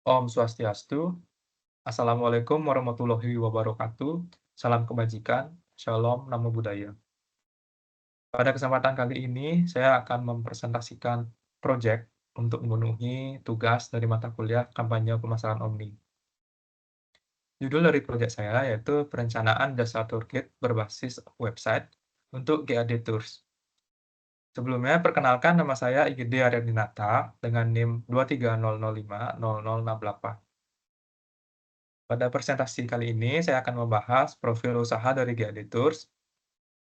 Om Swastiastu, Assalamualaikum warahmatullahi wabarakatuh, salam kebajikan, Shalom, Namo Buddhaya. Pada kesempatan kali ini, saya akan mempresentasikan proyek untuk memenuhi tugas dari mata kuliah kampanye pemasaran Omni. Judul dari proyek saya yaitu Perencanaan Jasa Tour Guide berbasis website untuk GAD Tours. Sebelumnya, perkenalkan nama saya Igede Aryadinata dengan NIM 230050068. Pada presentasi kali ini, saya akan membahas profil usaha dari GAD Tours,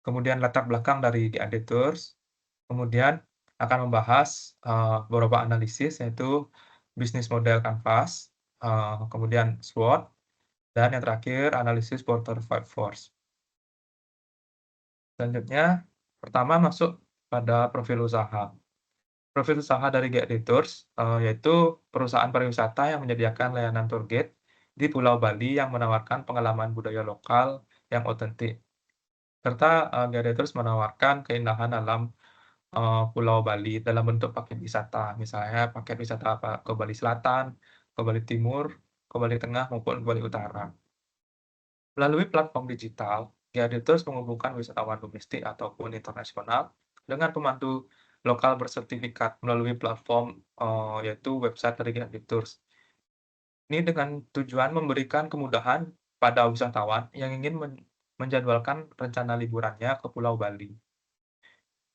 kemudian latar belakang dari GAD Tours, kemudian akan membahas beberapa analisis, yaitu bisnis model Canvas, kemudian SWOT, dan yang terakhir analisis Porter 5 Force. Selanjutnya, pertama masuk pada profil usaha. Profil usaha dari GAD Tours, yaitu perusahaan pariwisata yang menyediakan layanan tour guide di Pulau Bali yang menawarkan pengalaman budaya lokal yang otentik. Serta, GAD Tours menawarkan keindahan alam, Pulau Bali dalam bentuk paket wisata. Misalnya paket wisata ke Bali Selatan, ke Bali Timur, ke Bali Tengah, maupun ke Bali Utara. Melalui platform digital, GAD Tours menghubungkan wisatawan domestik ataupun internasional dengan pemandu lokal bersertifikat melalui platform, yaitu website dari GAD Tours. Ini dengan tujuan memberikan kemudahan pada wisatawan yang ingin menjadwalkan rencana liburannya ke Pulau Bali.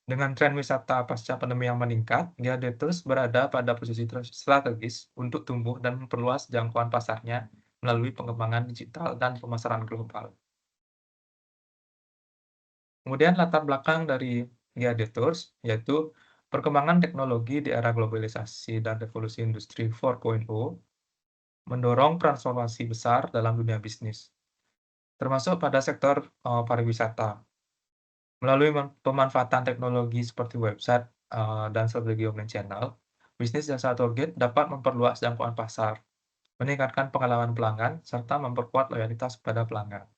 Dengan tren wisata pasca pandemi yang meningkat, GAD Tours berada pada posisi strategis untuk tumbuh dan memperluas jangkauan pasarnya melalui pengembangan digital dan pemasaran global. Kemudian latar belakang dari GAD Tours, yaitu perkembangan teknologi di era globalisasi dan revolusi industri 4.0 mendorong transformasi besar dalam dunia bisnis, termasuk pada sektor pariwisata. Melalui pemanfaatan teknologi seperti website dan strategi omnichannel, bisnis jasa tour guide dapat memperluas jangkauan pasar, meningkatkan pengalaman pelanggan, serta memperkuat loyalitas pada pelanggan.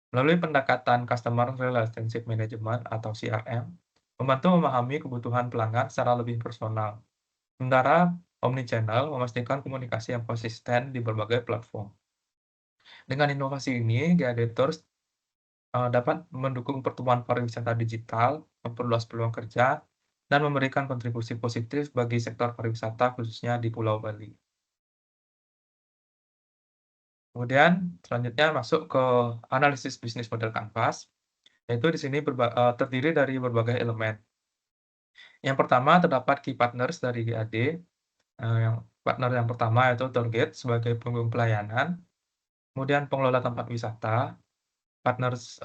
Melalui pendekatan Customer Relationship Management atau CRM, membantu memahami kebutuhan pelanggan secara lebih personal. Sementara omnichannel memastikan komunikasi yang konsisten di berbagai platform. Dengan inovasi ini, GAD Tours dapat mendukung pertumbuhan pariwisata digital, memperluas peluang kerja, dan memberikan kontribusi positif bagi sektor pariwisata khususnya di Pulau Bali. Kemudian selanjutnya masuk ke analisis bisnis model Canvas, yaitu di sini terdiri dari berbagai elemen. Yang pertama terdapat key partners dari GAD, yang partner yang pertama yaitu tour guide sebagai penghubung pelayanan, kemudian pengelola tempat wisata. Partners,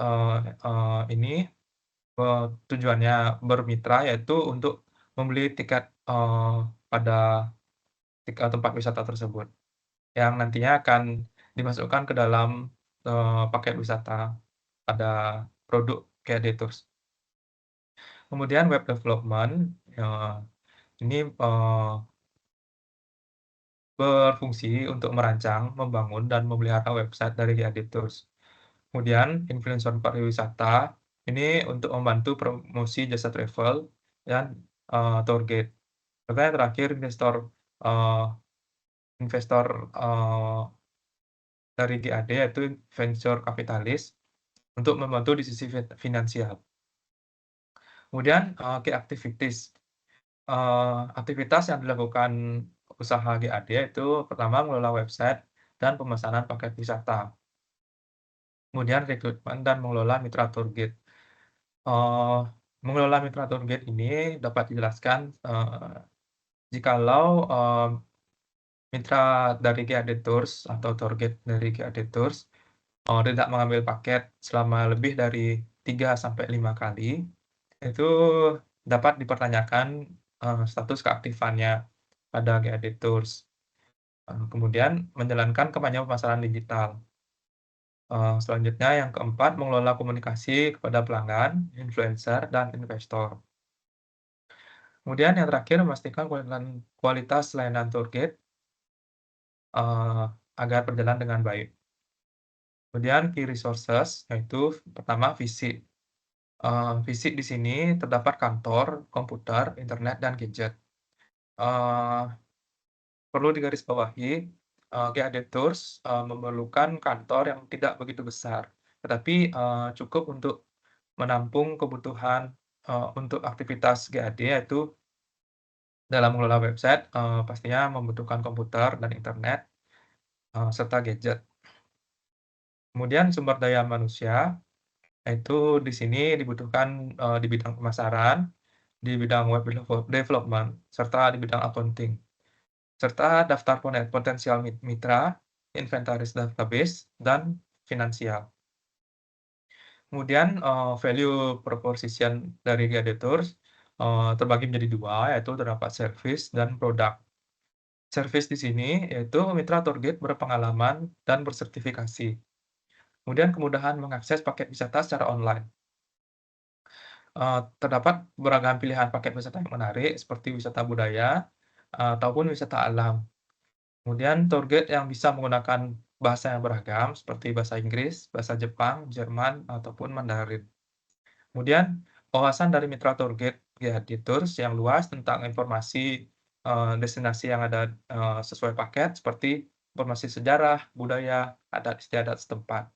ini, tujuannya bermitra yaitu untuk membeli tiket, pada tempat wisata tersebut, yang nantinya akan dimasukkan ke dalam, paket wisata pada produk GAD Tours. Kemudian web development, ini, berfungsi untuk merancang, membangun, dan memelihara website dari GAD Tours. Kemudian influencer pariwisata, ini untuk membantu promosi jasa travel dan, tour guide. Serta yang terakhir eee, investor, dari GAD yaitu venture capitalist untuk membantu di sisi finansial. Kemudian, key activities, aktivitas yang dilakukan usaha GAD yaitu pertama mengelola website dan pemesanan paket wisata. Kemudian rekrutmen dan mengelola mitra tour guide. Eee, mengelola mitra tour guide ini dapat dijelaskan, jikalau, mitra dari GAD Tours atau tour guide dari GAD Tours, tidak mengambil paket selama lebih dari 3 sampai 5 kali, itu dapat dipertanyakan, status keaktifannya pada GAD Tours. Kemudian menjalankan kampanye pemasaran digital. Selanjutnya yang keempat, mengelola komunikasi kepada pelanggan, influencer, dan investor. Kemudian yang terakhir, memastikan kualitas layanan tour guide, eee, agar berjalan dengan baik. Kemudian key resources, yaitu pertama fisik. Fisik di sini terdapat kantor, komputer, internet, dan gadget. Eee, Perlu digarisbawahi, GAD Tours, memerlukan kantor yang tidak begitu besar, tetapi, cukup untuk menampung kebutuhan, untuk aktivitas GAD, yaitu dalam mengelola website, pastinya membutuhkan komputer dan internet, serta gadget. Kemudian sumber daya manusia, itu di sini dibutuhkan, di bidang pemasaran, di bidang web development, serta di bidang accounting, serta daftar potensial mitra, inventaris database, dan finansial. Kemudian, value proposition dari Gladiators, terbagi menjadi 2, yaitu terdapat service dan produk. Service di sini yaitu mitra target berpengalaman dan bersertifikasi. Kemudian kemudahan mengakses paket wisata secara online. Terdapat beragam pilihan paket wisata yang menarik seperti wisata budaya, ataupun wisata alam. Kemudian tour guide yang bisa menggunakan bahasa yang beragam seperti bahasa Inggris, bahasa Jepang, Jerman, ataupun Mandarin. Kemudian wawasan dari mitra tour guide di Tours yang luas tentang informasi, destinasi yang ada, sesuai paket seperti informasi sejarah, budaya, adat istiadat setempat.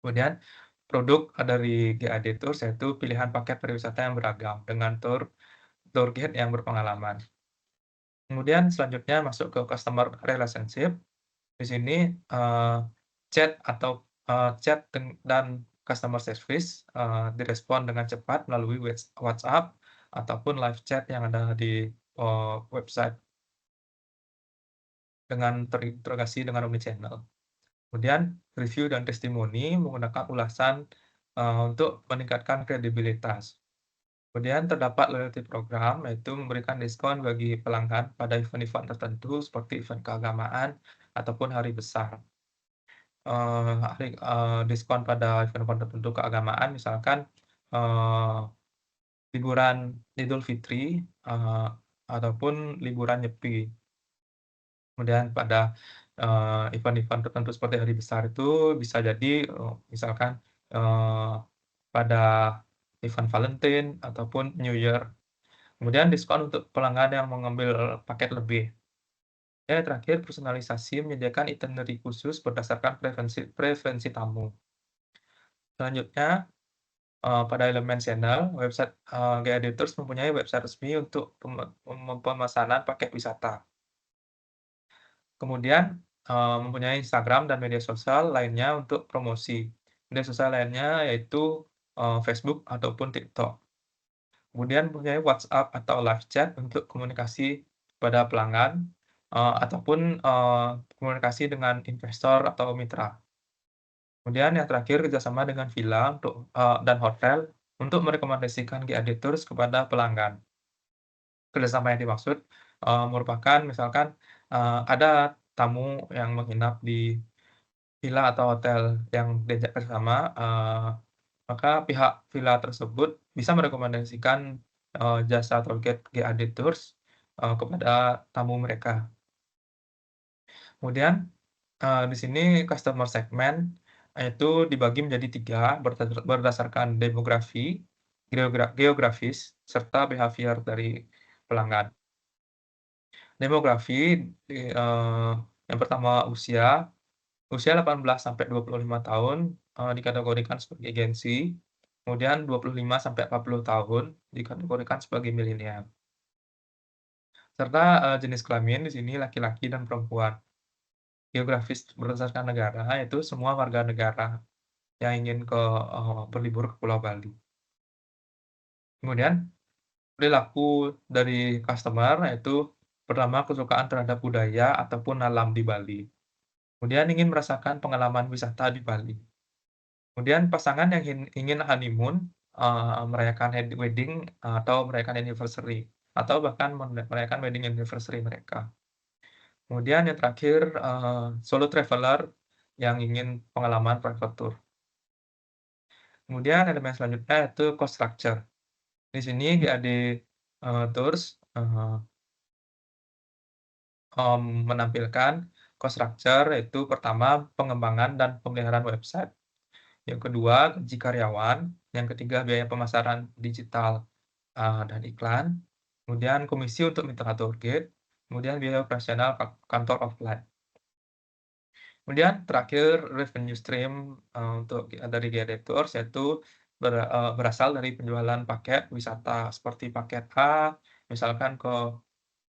Kemudian produk dari GAD Tours yaitu pilihan paket pariwisata yang beragam dengan tour guide yang berpengalaman. Kemudian selanjutnya masuk ke customer relationship. Di sini, chat atau, dan customer service, direspon dengan cepat melalui WhatsApp ataupun live chat yang ada di, website dengan terintegrasi dengan omnichannel. Kemudian review dan testimoni menggunakan ulasan, untuk meningkatkan kredibilitas. Kemudian terdapat loyalty program, yaitu memberikan diskon bagi pelanggan pada event-event tertentu seperti event keagamaan ataupun hari besar. Diskon pada event-event tertentu keagamaan misalkan, eee, liburan Idul Fitri, ataupun liburan Nyepi. Kemudian pada, event-event tertentu seperti hari besar itu bisa jadi, misalkan, eee, pada event Valentine ataupun New Year. Kemudian diskon untuk pelanggan yang mengambil paket lebih. Ya, terakhir personalisasi menyediakan itinerary khusus berdasarkan preferensi tamu. Selanjutnya, pada elemen channel, website, GA Editors mempunyai website resmi untuk pemesanan paket wisata. Kemudian, mempunyai Instagram dan media sosial lainnya untuk promosi. Media sosial lainnya yaitu, Facebook ataupun TikTok. Kemudian mempunyai WhatsApp atau live chat untuk komunikasi pada pelanggan, ataupun, komunikasi dengan investor atau mitra. Kemudian yang terakhir kerjasama dengan villa dan hotel untuk merekomendasikan GAD Tours kepada pelanggan. Kerjasama yang dimaksud, merupakan misalkan, ada tamu yang menginap di villa atau hotel yang diajak kerjasama, maka pihak villa tersebut bisa merekomendasikan, jasa tour guide GAD Tours, kepada tamu mereka. Kemudian, di sini customer segment, itu dibagi menjadi 3 berdasarkan demografi, geografis, serta behavior dari pelanggan. Demografi, yang pertama usia 18 sampai 25 tahun, dikategorikan sebagai Gen Z, kemudian 25 sampai 40 tahun dikategorikan sebagai milenial. Serta, jenis kelamin di sini laki-laki dan perempuan. Geografis berdasarkan negara, yaitu semua warga negara yang ingin berlibur ke Pulau Bali. Kemudian perilaku dari customer, yaitu pertama kesukaan terhadap budaya ataupun alam di Bali. Kemudian ingin merasakan pengalaman wisata di Bali. Kemudian pasangan yang ingin honeymoon, merayakan wedding atau merayakan anniversary, atau bahkan merayakan wedding anniversary mereka. Kemudian yang terakhir, solo traveler yang ingin pengalaman private tour. Kemudian elemen selanjutnya yaitu cost structure. Di sini GAD, Tours, menampilkan cost structure yaitu pertama pengembangan dan pemeliharaan website, yang kedua gaji karyawan, yang ketiga biaya pemasaran digital, dan iklan, kemudian komisi untuk mitra target, kemudian biaya operasional kantor offline. Kemudian terakhir revenue stream, untuk dari Gladiators yaitu berasal dari penjualan paket wisata seperti paket A, misalkan ke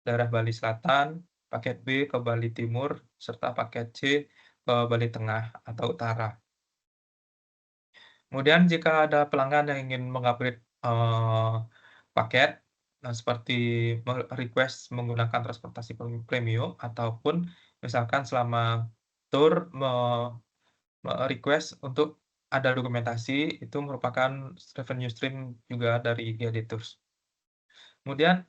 daerah Bali Selatan, paket B ke Bali Timur, serta paket C ke Bali Tengah atau Utara. Kemudian jika ada pelanggan yang ingin meng-upgrade, paket, seperti request menggunakan transportasi premium ataupun misalkan selama tur request untuk ada dokumentasi, itu merupakan revenue stream juga dari GID Tours. Kemudian,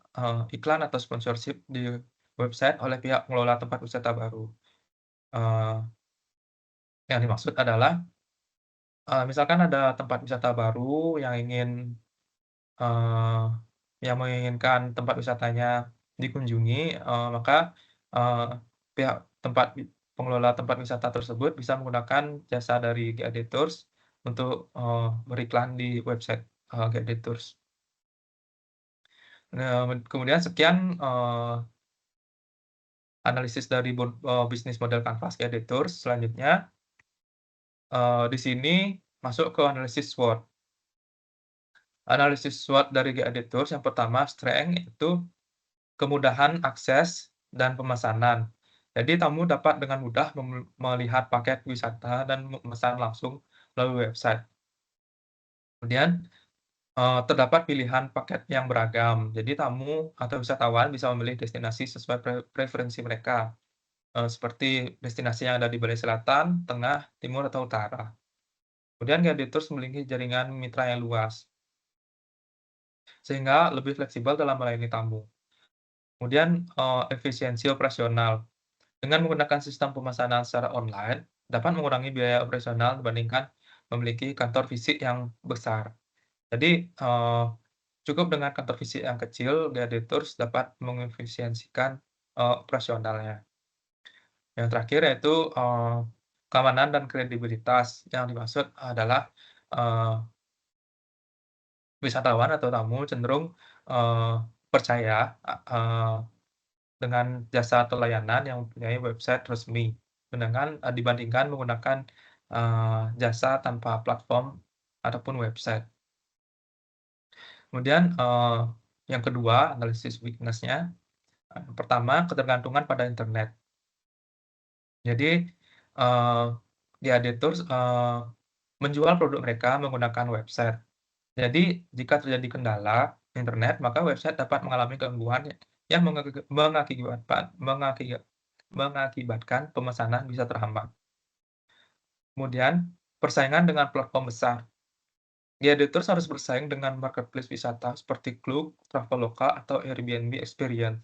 iklan atau sponsorship di website oleh pihak pengelola tempat wisata baru. Eee, yang dimaksud adalah, misalkan ada tempat wisata baru eee, yang menginginkan tempat wisatanya dikunjungi, maka, eee, pihak pengelola tempat wisata tersebut bisa menggunakan jasa dari GID Tours untuk, beriklan di website, GID Tours. Nah, kemudian sekian, analisis dari bisnis model kanvas GID Tours. Selanjutnya, di sini masuk ke analisis SWOT. Analisis SWOT dari GID Tours yang pertama strength itu kemudahan akses dan pemesanan. Jadi tamu dapat dengan mudah melihat paket wisata dan memesan langsung melalui website. Kemudian, terdapat pilihan paket yang beragam. Jadi tamu atau wisatawan bisa memilih destinasi sesuai preferensi mereka, seperti destinasi yang ada di Bali Selatan, Tengah, Timur, atau Utara. Kemudian Guide Tours memiliki jaringan mitra yang luas, sehingga lebih fleksibel dalam melayani tamu. Kemudian, efisiensi operasional. Dengan menggunakan sistem pemesanan secara online, dapat mengurangi biaya operasional dibandingkan memiliki kantor fisik yang besar. Jadi, cukup dengan kantor fisik yang kecil, Guide Tours dapat mengefisiensikan, operasionalnya. Yang terakhir yaitu, keamanan dan kredibilitas. Yang dimaksud adalah, eee, wisatawan atau tamu cenderung, eee, percaya, dengan jasa atau layanan yang mempunyai website resmi, dibandingkan menggunakan, jasa tanpa platform ataupun website. Kemudian, yang kedua, analisis weakness-nya, pertama, ketergantungan pada internet. Jadi, eee, di AD Tours, menjual produk mereka menggunakan website. Jadi, jika terjadi kendala internet, maka website dapat mengalami gangguan yang mengakibatkan pemesanan bisa terhambat. Kemudian, persaingan dengan platform besar. Di AD Tours harus bersaing dengan marketplace wisata seperti Klook, Traveloka, atau Airbnb Experience.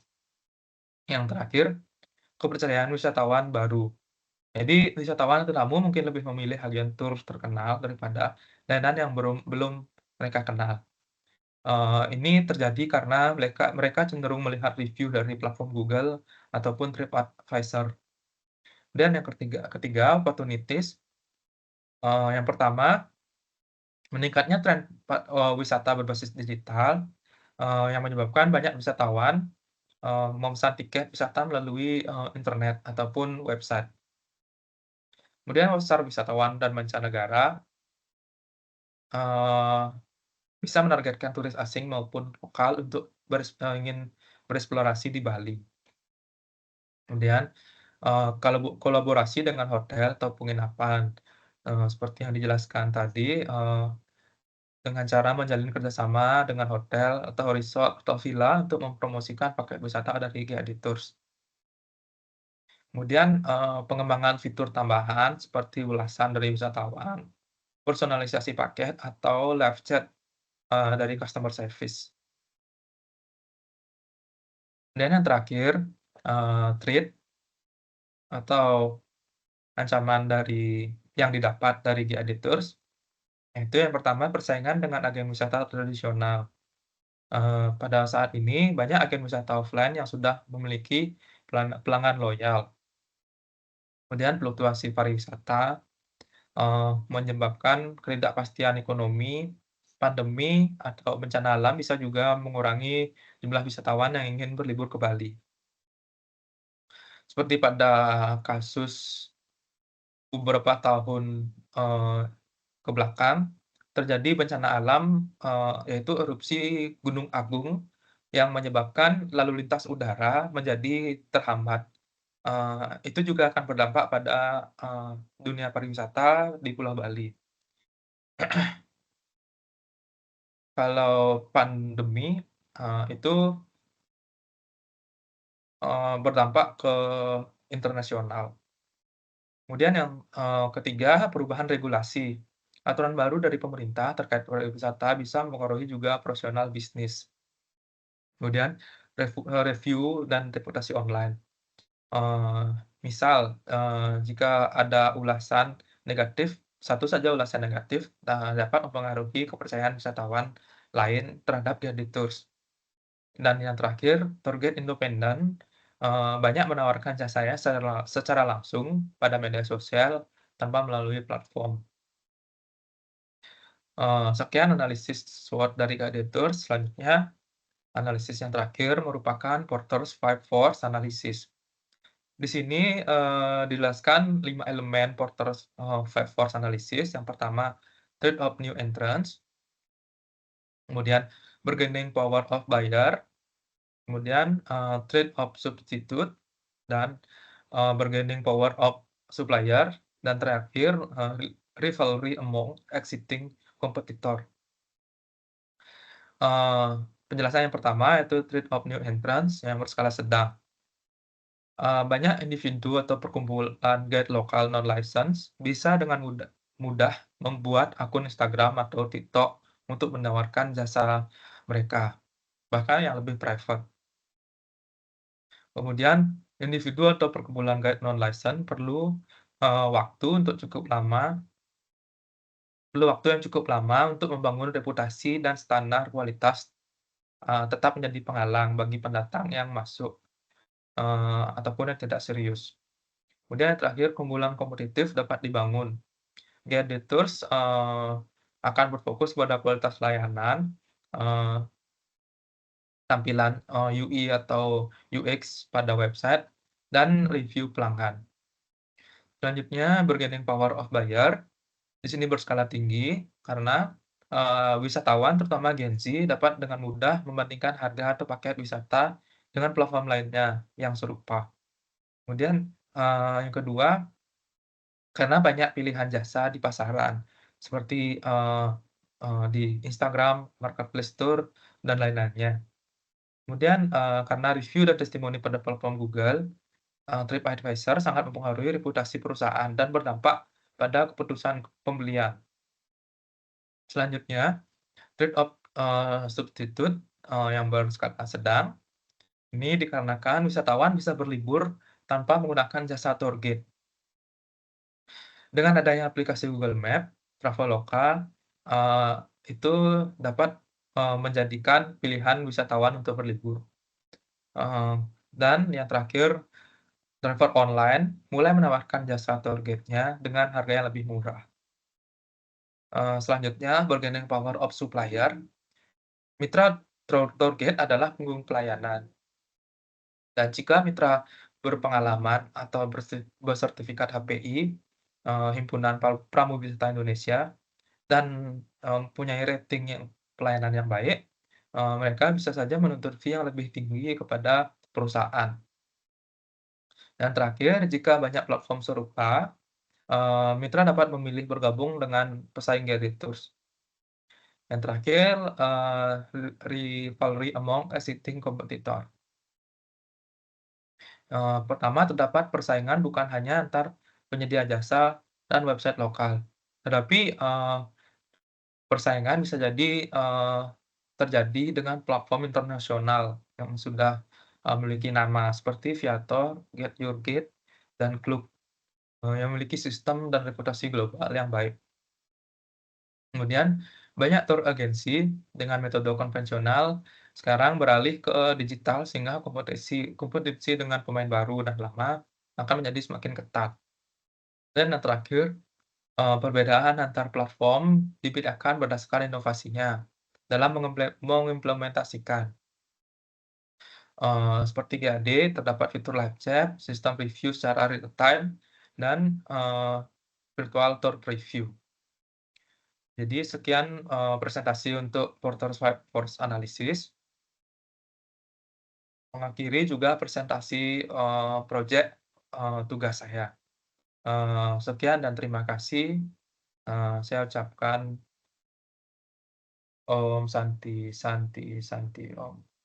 Yang terakhir, kepercayaan wisatawan baru. Jadi, wisatawan atau tamu mungkin lebih memilih agen tur terkenal daripada layanan yang belum mereka kenal. Ini terjadi karena mereka mereka cenderung melihat review dari platform Google ataupun TripAdvisor. Dan yang ketiga opportunities, yang pertama, meningkatnya tren wisata berbasis digital, yang menyebabkan banyak wisatawan, memesan tiket wisata melalui, internet ataupun website. Kemudian pasar wisatawan dan mancanegara, eee, bisa menargetkan turis asing maupun lokal untuk ingin bereksplorasi di Bali. Kemudian, kolaborasi dengan hotel atau penginapan, seperti yang dijelaskan tadi, dengan cara menjalin kerjasama dengan hotel atau resort atau villa untuk mempromosikan paket wisata dari GID Tours. Kemudian, pengembangan fitur tambahan seperti ulasan dari wisatawan, personalisasi paket, atau live chat, dari customer service. Dan yang terakhir, threat atau ancaman yang didapat dari GID Tours, yaitu yang pertama persaingan dengan agen wisata tradisional. Pada saat ini banyak agen wisata offline yang sudah memiliki pelanggan loyal. Kemudian fluktuasi pariwisata, menyebabkan ketidakpastian ekonomi, pandemi, atau bencana alam bisa juga mengurangi jumlah wisatawan yang ingin berlibur ke Bali. Seperti pada kasus beberapa tahun, eee, ke belakang, terjadi bencana alam, yaitu erupsi Gunung Agung yang menyebabkan lalu lintas udara menjadi terhambat. Itu juga akan berdampak pada, dunia pariwisata di Pulau Bali. Kalau pandemi, itu, berdampak ke internasional. Kemudian yang, ketiga, perubahan regulasi. Aturan baru dari pemerintah terkait pariwisata bisa mempengaruhi juga profesional bisnis. Kemudian review dan reputasi online. Eee, Misal, jika ada ulasan negatif, satu saja ulasan negatif, dapat mempengaruhi kepercayaan wisatawan lain terhadap Guided Tours. Dan yang terakhir, tour guide independen, banyak menawarkan jasanya secara langsung pada media sosial tanpa melalui platform. Sekian analisis SWOT dari Guided Tours. Selanjutnya, analisis yang terakhir merupakan Porter's Five Force Analysis. Di sini, dijelaskan 5 elemen Porter's, Five Force Analysis. Yang pertama, trade of new entrants, kemudian bargaining power of buyer, kemudian, trade of substitute, dan, bargaining power of supplier, dan terakhir, rivalry among existing competitor. Eee, Penjelasan yang pertama yaitu trade of new entrants yang berskala sedang. Banyak individu atau perkumpulan guide lokal non-license bisa dengan mudah membuat akun Instagram atau TikTok untuk menawarkan jasa mereka, bahkan yang lebih private. Kemudian, individu atau perkumpulan guide non-license perlu waktu yang cukup lama untuk membangun reputasi dan standar kualitas, tetap menjadi penghalang bagi pendatang yang masuk, ataupun yang tidak serius. Kemudian yang terakhir, keunggulan kompetitif dapat dibangun. Gladiators, akan berfokus pada kualitas layanan, eee, tampilan, UI atau UX pada website, dan review pelanggan. Selanjutnya, bargaining power of buyer, di sini berskala tinggi karena, wisatawan, terutama Gen Z, dapat dengan mudah membandingkan harga atau paket wisata dengan platform lainnya yang serupa. Kemudian, yang kedua, karena banyak pilihan jasa di pasaran, seperti, di Instagram, Marketplace Tour, dan lain-lainnya. Kemudian, karena review dan testimoni pada platform Google, TripAdvisor sangat mempengaruhi reputasi perusahaan dan berdampak pada keputusan pembelian. Selanjutnya, trade of, substitute, yang berskala sedang. Ini dikarenakan wisatawan bisa berlibur tanpa menggunakan jasa tour guide. Dengan adanya aplikasi Google Map, Traveloka, eee, itu dapat, menjadikan pilihan wisatawan untuk berlibur. Eee, dan yang terakhir, driver online mulai menawarkan jasa tour guide-nya dengan harga yang lebih murah. Selanjutnya, bargaining power of supplier. Mitra tour guide adalah punggung pelayanan, dan jika mitra berpengalaman atau bersertifikat HPI, Himpunan Pramuwisata Indonesia, dan, mempunyai rating yang pelayanan yang baik, mereka bisa saja menuntut fee yang lebih tinggi kepada perusahaan. Dan terakhir, jika banyak platform serupa, mitra dapat memilih bergabung dengan pesaing Guided Tours. Yang terakhir, rivalry among existing competitor. Pertama, terdapat persaingan bukan hanya antar penyedia jasa dan website lokal, tetapi, persaingan bisa jadi, terjadi dengan platform internasional yang sudah, memiliki nama seperti Viator, Get Your Guide, dan Klook, yang memiliki sistem dan reputasi global yang baik. Kemudian, banyak tour agensi dengan metode konvensional sekarang beralih ke digital sehingga kompetisi kompetisi dengan pemain baru dan lama akan menjadi semakin ketat. Dan yang terakhir, perbedaan antar platform dibedakan berdasarkan inovasinya dalam mengimplementasikan. Seperti GAD, terdapat fitur live chat, sistem review secara real time, dan, virtual tour preview. Jadi sekian, presentasi untuk Porter's Five Force Analysis. Mengakhiri juga presentasi, projek, tugas saya. Sekian dan terima kasih, saya ucapkan Om Santi Santi Santi Om.